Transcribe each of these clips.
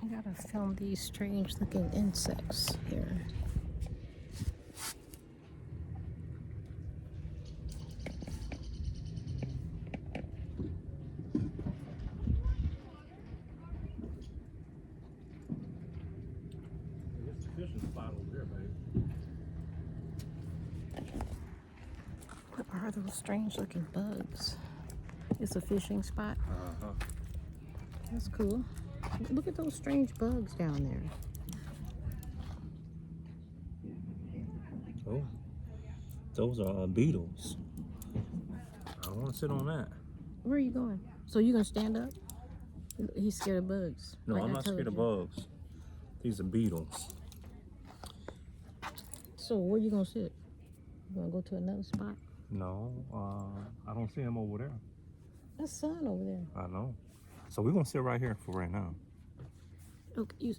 I gotta film these strange looking insects here. There's a fishing spot over there, babe. What are those strange looking bugs? It's a fishing spot. Uh-huh. That's cool. Look at those strange bugs down there. Oh, those are beetles. I don't want to sit on that. Where are you going? So you gonna stand up? He's scared of bugs. No, like I'm I not told scared of you. bugs. These are beetles. So where you gonna sit? You gonna go to another spot? No, I don't see them over there. That's sun over there. I know. So we're going to sit right here for right now. Okay,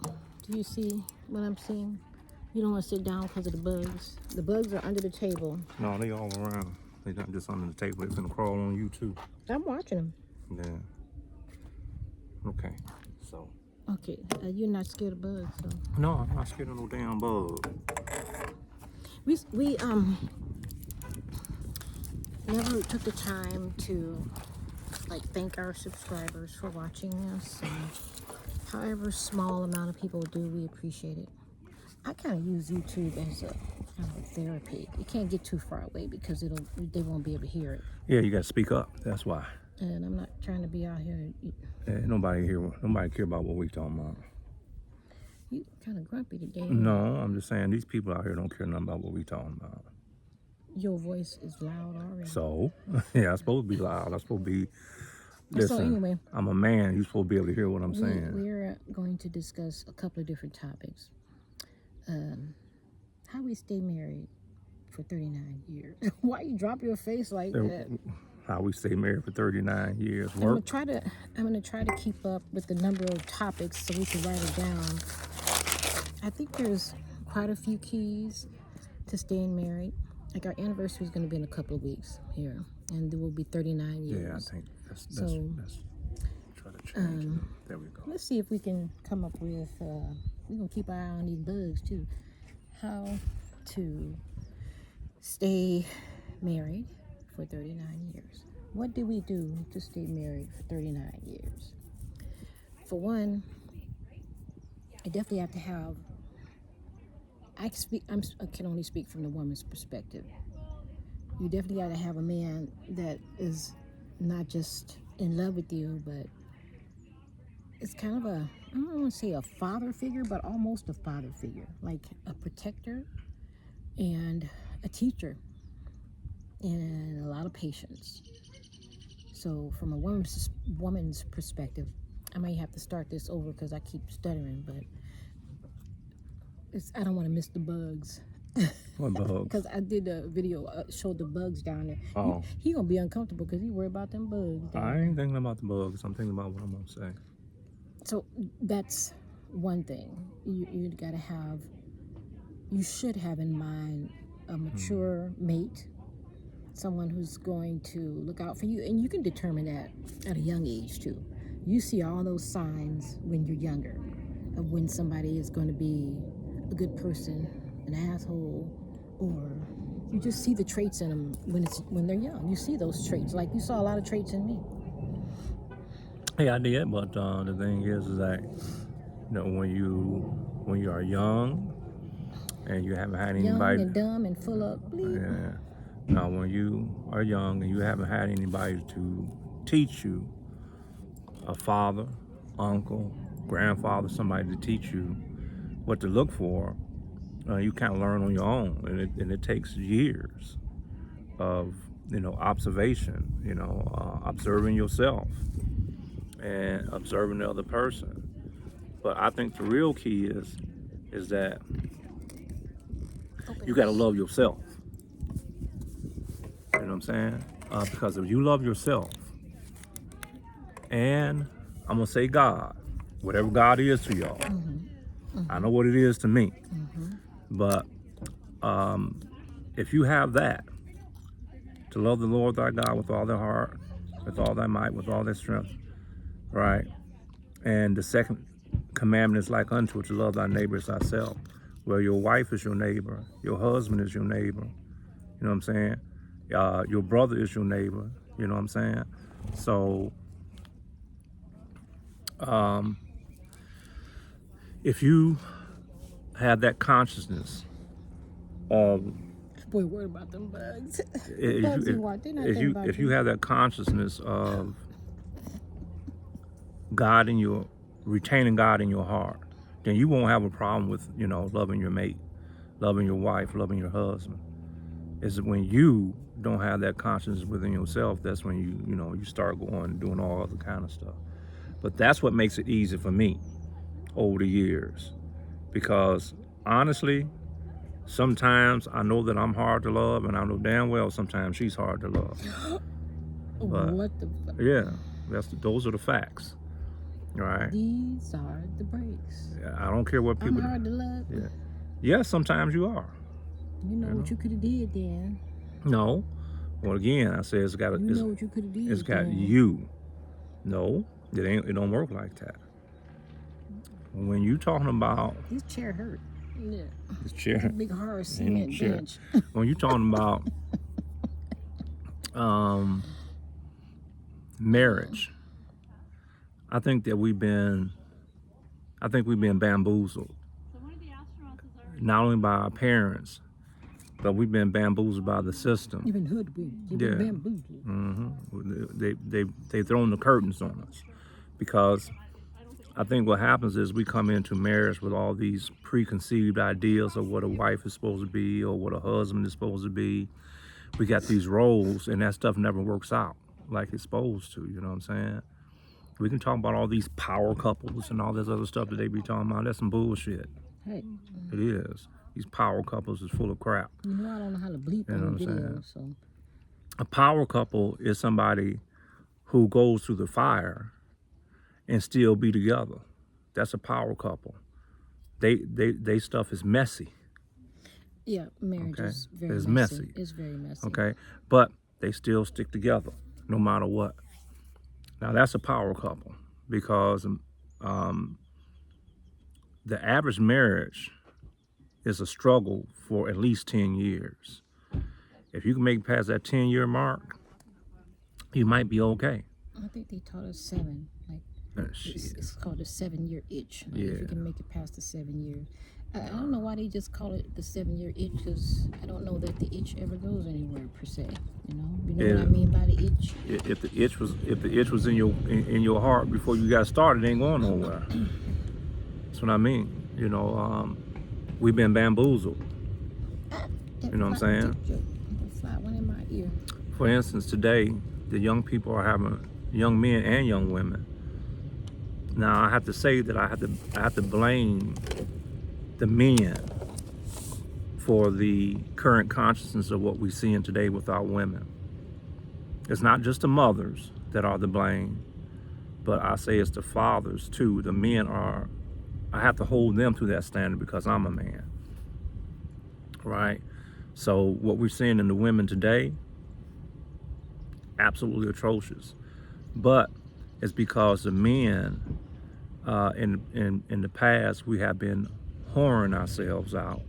do you see what I'm seeing? You don't want to sit down because of the bugs. The bugs are under the table. No, they all around. They're not just under the table. They're going to crawl on you too. I'm watching them. Yeah. Okay. So. Okay, you're not scared of bugs, so. No, I'm not scared of no damn bug. We never took the time to thank our subscribers for watching us, and however small amount of people do, we appreciate it. I kind of use YouTube as a kind of therapy. You can't get too far away because they won't be able to hear it. Yeah, you got to speak up. That's why. And I'm not trying to be out here. Nobody care about what we talking about. You kind of grumpy today. No, I'm just saying these people out here don't care nothing about what we talking about. Your voice is loud already. So, yeah, I'm supposed to be loud. I'm supposed to be. Listen, so anyway, I'm a man. You're supposed to be able to hear what I'm saying. We're going to discuss a couple of different topics. How we stay married for 39 years. Why you drop your face like that? How we stay married for 39 years. I'm gonna try to keep up with the number of topics so we can write it down. I think there's quite a few keys to staying married. Like our anniversary is going to be in a couple of weeks here, and there will be 39 years. Yeah, I think let's try to change it. There we go. Let's see if we can come up with. We're gonna keep our eye on these bugs too. How to stay married for 39 years. What do we do to stay married for 39 years? For one, I definitely have to have. I can only speak from the woman's perspective. You definitely got to have a man that is not just in love with you, but it's kind of I don't want to say a father figure, but almost a father figure, like a protector and a teacher and a lot of patience. So from a woman's perspective, I might have to start this over because I keep stuttering, but I don't want to miss the bugs. What bugs? Because I did a video, showed the bugs down there. Oh. He gonna be uncomfortable because he worried about them bugs. I ain't thinking about the bugs. I'm thinking about what I'm gonna say. So that's one thing. You gotta have. You should have in mind a mature mate, someone who's going to look out for you, and you can determine that at a young age too. You see all those signs when you're younger of when somebody is going to be a good person, an asshole, or you just see the traits in them when they're young. You see those traits, like you saw a lot of traits in me. Yeah, I did, but the thing is that when you are young and you haven't had anybody, young and dumb and full of bleep. Yeah. Now, when you are young and you haven't had anybody to teach you, a father, uncle, grandfather, somebody to teach you what to look for, you can't learn on your own, and it takes years of observation, observing yourself and observing the other person. But I think the real key is that you got to love yourself. You know what I'm saying? Because if you love yourself, and I'm gonna say God, whatever God is to y'all, I know what it is to me. But if you have that, to love the Lord thy God with all their heart, with all thy might, with all their strength, right? And the second commandment is like unto it, to love thy neighbor as thyself. Well, your wife is your neighbor. Your husband is your neighbor. You know what I'm saying? Your brother is your neighbor. You know what I'm saying? So, if you have that consciousness of, Boy, worried about them bugs. if Bugs you, you want, they're not if thinking you about if you have that consciousness of God in your, retaining God in your heart, then you won't have a problem with, you know, loving your mate, loving your wife, loving your husband. Is when you don't have that consciousness within yourself, that's when you know, you start going and doing all other kind of stuff. But that's what makes it easy for me over the years, because honestly, sometimes I know that I'm hard to love, and I know damn well sometimes she's hard to love. But What the fuck? yeah, those are the facts. Right? These are the breaks. I don't care what people I'm hard to love. Yeah. Yeah, sometimes you are. You know what you could have did then. No. Well, again, I say it's got You know what you could have did. it's got then. you. No, it don't work like that. When you talking about This chair hurt. Yeah. this chair, Big hard cement chair. bench. When you talking about marriage, I think we've been bamboozled. Not only by our parents, but we've been bamboozled by the system. You've been hoodwinked. You've been bamboozled. They've thrown the curtains on us, because I think what happens is we come into marriage with all these preconceived ideas of what a wife is supposed to be or what a husband is supposed to be. We got these roles, and that stuff never works out like it's supposed to. You know what I'm saying? We can talk about all these power couples and all this other stuff that they be talking about. That's some bullshit. Hey. It is. These power couples is full of crap. You know, I don't know how to bleep You know on what I'm video, saying? so. A power couple is somebody who goes through the fire and still be together. That's a power couple. They stuff is messy. Yeah, marriage Okay? is very It's messy. messy. It's very messy. Okay? But they still stick together no matter what. Now that's a power couple, because the average marriage is a struggle for at least 10 years. If you can make it past that 10-year mark, you might be okay. I think they taught us 7. Like it's called the 7-year itch. Like if you can make it past the 7 years. I don't know why they just call it the 7-year itch, because I don't know that the itch ever goes anywhere per se. You know what I mean by the itch. If the itch was in your heart before you got started, it ain't going nowhere. That's what I mean. You know, we've been bamboozled. You know what I'm saying? Fly one in my ear. For instance, today the young people are having, young men and young women. Now I have to say that I have to blame the men for the current consciousness of what we're seeing today with our women. It's not just the mothers that are to blame, but I say it's the fathers too. The men are, I have to hold them to that standard because I'm a man, right? So what we're seeing in the women today, absolutely atrocious. But it's because the men, in the past, we have been whoring ourselves out,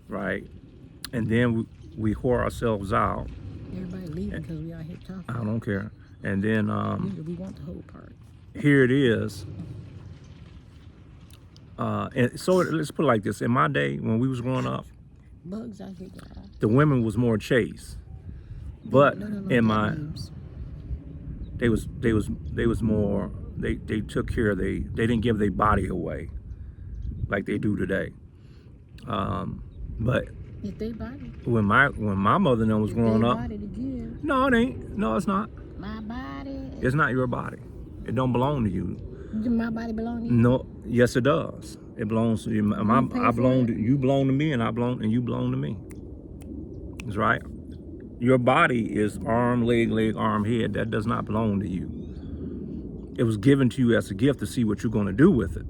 right? And then we whore ourselves out. Everybody leaving because we out here talking. I don't care. And then We want the whole part. here it is. And so let's put it like this: in my day, when we was growing up, Bugs out here, y'all. the women was more chaste. But in my, they was more. They took care of they didn't give their body away like they do today. But If they body. when my mother and them was growing up, Body to give. no, it ain't. No, it's not. My body. It's not your body. It don't belong to you. My body belong to you. No, yes, it does. It belongs to you. I belong to you. Belong to me, and you belong to me. That's right. Your body is arm, leg, arm, head. That does not belong to you. It was given to you as a gift to see what you're going to do with it.